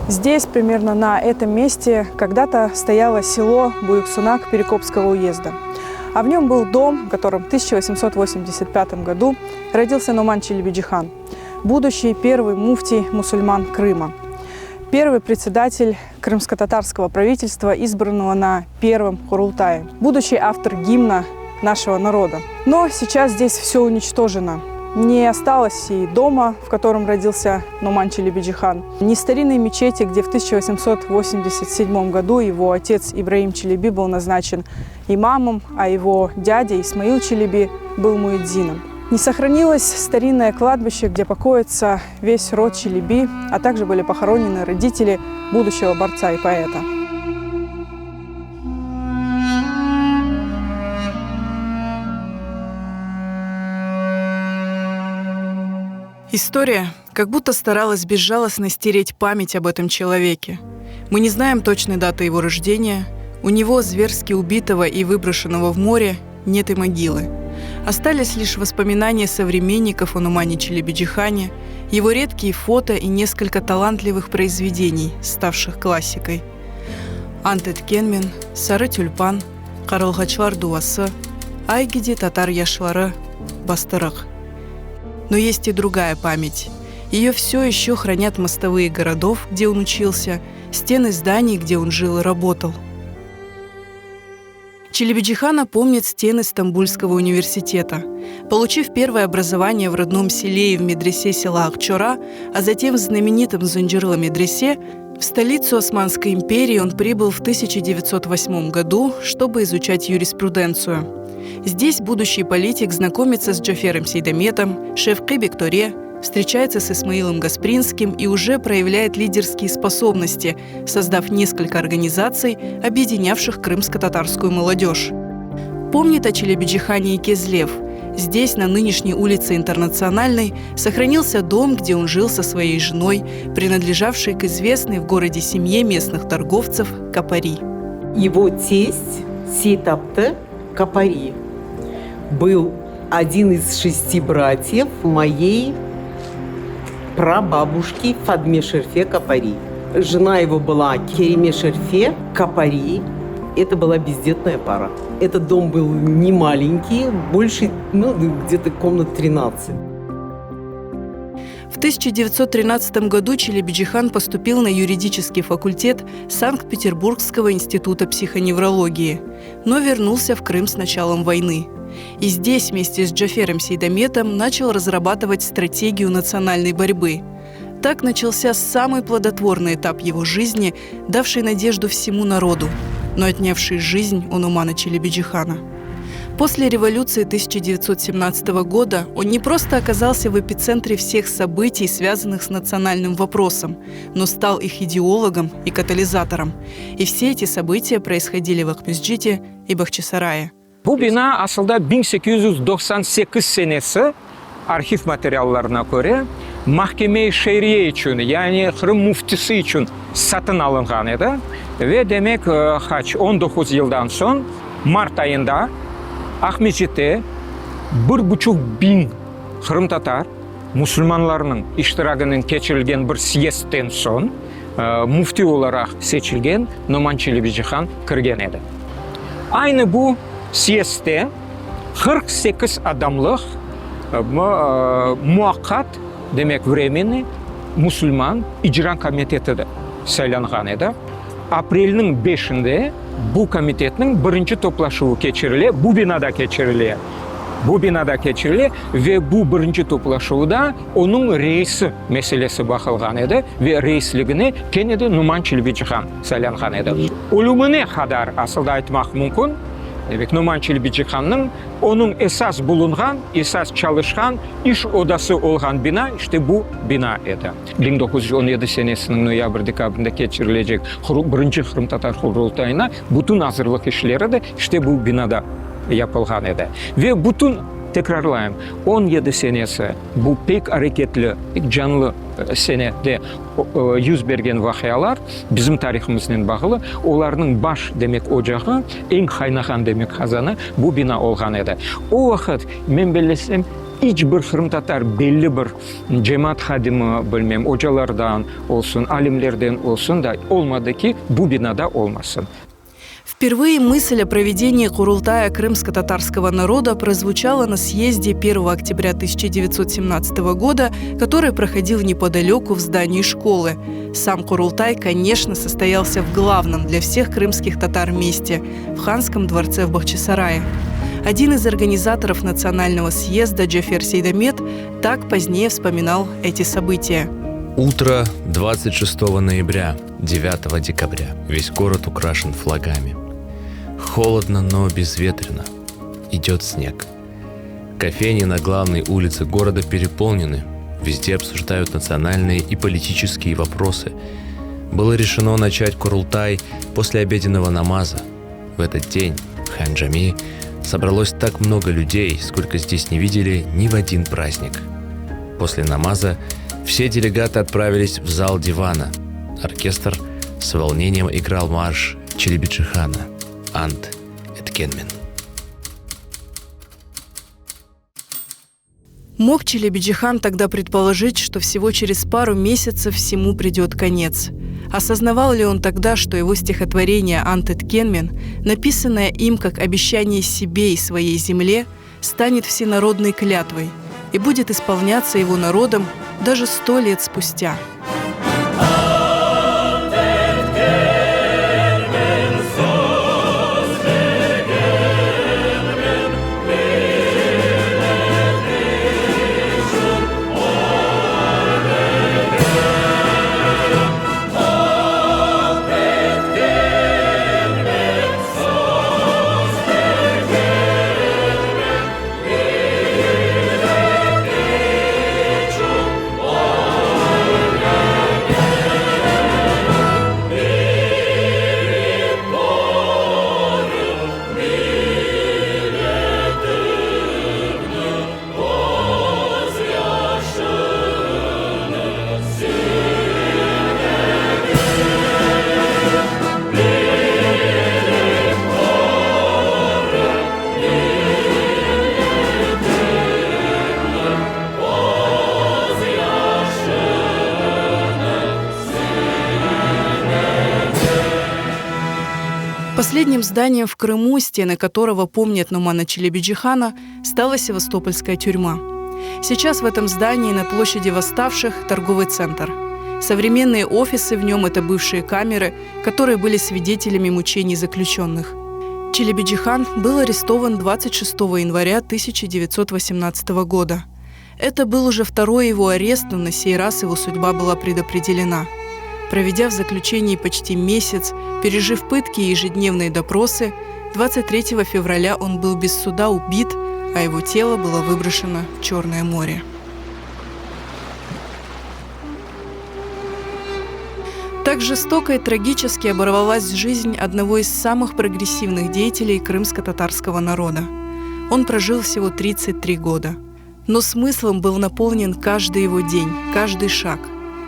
Здесь, примерно на этом месте, когда-то стояло село Буюксунак Перекопского уезда. А в нем был дом, в котором в 1885 году родился Нуман Челебиджихан, будущий первый муфтий мусульман Крыма, первый председатель крымско-татарского правительства, избранного на первом Курултае, будущий автор гимна нашего народа. Но сейчас здесь все уничтожено. Не осталось и дома, в котором родился Нуман Челебиджихан, ни старинной мечети, где в 1887 году его отец Ибраим Челеби был назначен имамом, а его дядя Исмаил Челеби был муэдзином. Не сохранилось старинное кладбище, где покоится весь род Челеби, а также были похоронены родители будущего борца и поэта. История как будто старалась безжалостно стереть память об этом человеке. Мы не знаем точной даты его рождения, у него, зверски убитого и выброшенного в море, нет и могилы. Остались лишь воспоминания современников о Нумане Челебиджихане, его редкие фото и несколько талантливых произведений, ставших классикой. Антет Кенмен, Сары Тюльпан, Каралгачлар Дуасы, Айгиди Татар Яшлары, Бастырык. Но есть и другая память. Ее все еще хранят мостовые городов, где он учился, стены зданий, где он жил и работал. Челебиджихана помнит стены Стамбульского университета. Получив первое образование в родном селе и в медресе села Акчора, а затем в знаменитом Зунджирло медресе, в столицу Османской империи он прибыл в 1908 году, чтобы изучать юриспруденцию. Здесь будущий политик знакомится с Джафером Сейдаметом, Шевкы Бекторе, встречается с Исмаилом Гаспринским и уже проявляет лидерские способности, создав несколько организаций, объединявших крымско-татарскую молодежь. Помнит о Челебиджихане и Кезлев. Здесь, на нынешней улице Интернациональной, сохранился дом, где он жил со своей женой, принадлежавшей к известной в городе семье местных торговцев Капари. Его тесть Сейтапты Капари был один из 6 братьев моей прабабушки Фадме Шерфе Капари. Жена его была Кереме Шерфе Капари. Это была бездетная пара. Этот дом был не маленький, больше, где-то комнат 13. В 1913 году Челебиджихан поступил на юридический факультет Санкт-Петербургского института психоневрологии, но вернулся в Крым с началом войны. И здесь вместе с Джафером Сейдаметом начал разрабатывать стратегию национальной борьбы. Так начался самый плодотворный этап его жизни, давший надежду всему народу, но отнявший жизнь у Нумана Челебиджихана. После революции 1917 года он не просто оказался в эпицентре всех событий, связанных с национальным вопросом, но стал их идеологом и катализатором. И все эти события происходили в Акмесджите и Бахчисарае. Bu bina aslında 1898 senesi arxiv materiallarına göre Mahkeme-i Şeriye için, yani Kırım muftisi için satın alıngan idi. Ve demek 19 yıldan son Mart ayında Ahmetçik'te 1,5 Kırım Tatar Müslümanlarının iştirakının geçirilgen bir siyesten son mufti olarak seçilgen Numan Челебиджихан kirgen edi. Aynı bu siyeste 48 adamlık muakkat demek временный Müslüman icra komiteti de saylangan edi. Aprel'in 5'inde bu komitetin birinci toplaşığı geçirildi. Bu binada geçirildi. Ve bu birinci toplaşıda onun reisi meselesi bakılgan edi ve reisligini Kennedy Numan Челебиджихан saylangan edi. Ölümüne kadar aslında aytmak mümkün. Demek Numan Челебиджиханның onun esas bulungan, esas çalışkan iş odası olgan bina işte bu bina edi. 1917 senesinin noyabr-dekabrında geçirilecek birinci Kırım Tatar Kurultayına bütün hazırlık işleri de işte bu binada yapılgan edi. Ve bütün tekrarlayayım 17 senesi bu pek hareketli, pek canlı senede yüz bergen vakayalar bizim tarihimizden bağlı. Onların baş demek ocağı, en kaynakan demek kazanı bu bina olgan edi. O vakit men bilesem ичбір қырым татар белі бір жемат хадимы, білмем, ожалардан олсын, алимлерден олсын да олмады ки, бұл бинада олмасын. Впервые мысль о проведении Курултая крымско-татарского народа прозвучала на съезде 1 октября 1917 года, который проходил неподалеку в здании школы. Сам Курултай, конечно, состоялся в главном для всех крымских татар месте – в ханском дворце в Бахчисарае. Один из организаторов национального съезда Джафер Сейдамет так позднее вспоминал эти события. Утро 26 ноября, 9 декабря. Весь город украшен флагами. Холодно, но безветренно. Идет снег. Кофейни на главной улице города переполнены. Везде обсуждают национальные и политические вопросы. Было решено начать Курултай после обеденного намаза. В этот день в Хан-Джами собралось так много людей, сколько здесь не видели ни в один праздник. После намаза все делегаты отправились в зал дивана. Оркестр с волнением играл марш Челебиджихана «Ант Эткенмен». Мог Челебиджихан тогда предположить, что всего через пару месяцев всему придет конец? Осознавал ли он тогда, что его стихотворение «Ант Эткенмен», написанное им как обещание себе и своей земле, станет всенародной клятвой и будет исполняться его народом даже 100 лет спустя? Последним зданием в Крыму, стены которого помнят Нумана Челебиджихана, стала Севастопольская тюрьма. Сейчас в этом здании на площади Восставших торговый центр. Современные офисы в нем – это бывшие камеры, которые были свидетелями мучений заключенных. Челебиджихан был арестован 26 января 1918 года. Это был уже второй его арест, но на сей раз его судьба была предопределена. Проведя в заключении почти месяц, пережив пытки и ежедневные допросы, 23 февраля он был без суда убит, а его тело было выброшено в Черное море. Так жестоко и трагически оборвалась жизнь одного из самых прогрессивных деятелей крымско-татарского народа. Он прожил всего 33 года. Но смыслом был наполнен каждый его день, каждый шаг.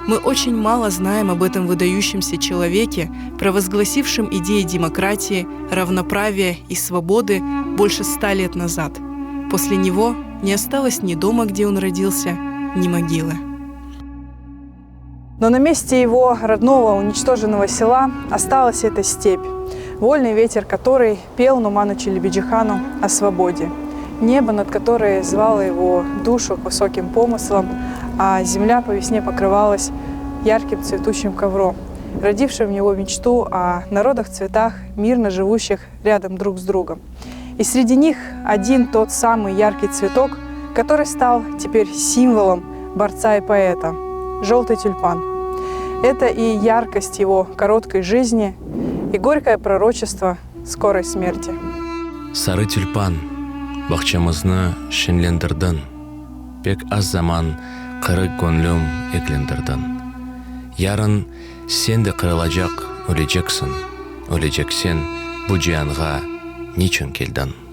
Мы очень мало знаем об этом выдающемся человеке, провозгласившем идеи демократии, равноправия и свободы больше 100 лет назад. После него не осталось ни дома, где он родился, ни могилы. Но на месте его родного уничтоженного села осталась эта степь, вольный ветер которой пел Нуману Челебиджихану о свободе, небо, над которое звало его душу к высоким помыслам, а земля по весне покрывалась ярким цветущим ковром, родившим в него мечту о народах в цветах, мирно живущих рядом друг с другом. И среди них один тот самый яркий цветок, который стал теперь символом борца и поэта – желтый тюльпан. Это и яркость его короткой жизни, и горькое пророчество скорой смерти. Сары тюльпан, бақчамызны шенлендірдің, пек аз заман қыры көңлім еклендірдің. Ярын сен де қырылacak, өлежексің, өлежексен бұ жиянға ничін келдің.